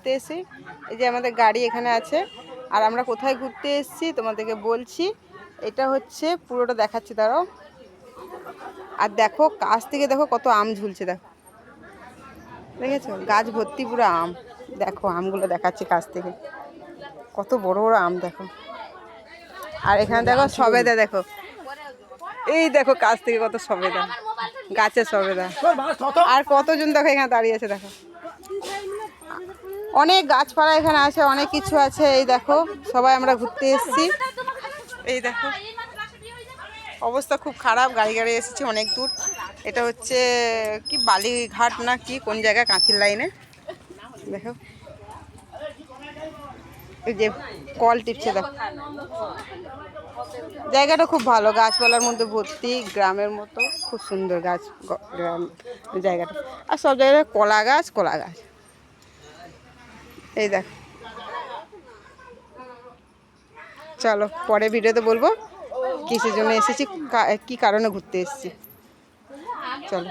ঘুরতে এসেছি। এই যে আমাদের গাড়ি এখানে আছে, আর আমরা কোথায় ঘুরতে এসেছি তোমাদেরকে বলছি। এটা হচ্ছে পুরোটা দেখাচ্ছি, দাঁড়াও। আর দেখো কাছ থেকে দেখো কত আম ঝুলছে, দেখো, দেখেছো? গাছ ভর্তি পুরো আম। দেখো আমগুলো দেখাচ্ছি কাছ থেকে, কত বড় বড় আম দেখো। আর এখানে দেখো সবেদা, দেখো, এই দেখো কাছ থেকে কত সবেদা, গাছের সবেদা। আর কতজন দেখো এখানে দাঁড়িয়ে আছে, দেখো অনেক গাছপালা এখানে আছে, অনেক কিছু আছে। এই দেখো সবাই আমরা ঘুরতে এসেছি। এই দেখো অবস্থা খুব খারাপ, গাড়ি এসেছি অনেক দূর। এটা হচ্ছে কি বালিঘাট না কি কোন জায়গায়, কাঁথির লাইনে। দেখো এই যে কল টিপছে, দেখো জায়গাটা খুব ভালো, গাছপালার মধ্যে ভর্তি, গ্রামের মতো খুব সুন্দর গাছ গ্রাম জায়গাটা। আর সব জায়গায় কলা গাছ, কলা গাছ। এই দেখো, চলো পরে ভিডিওতে বলবো কিসের জন্য এসেছি, কি কারণে ঘুরতে এসেছি। চলো।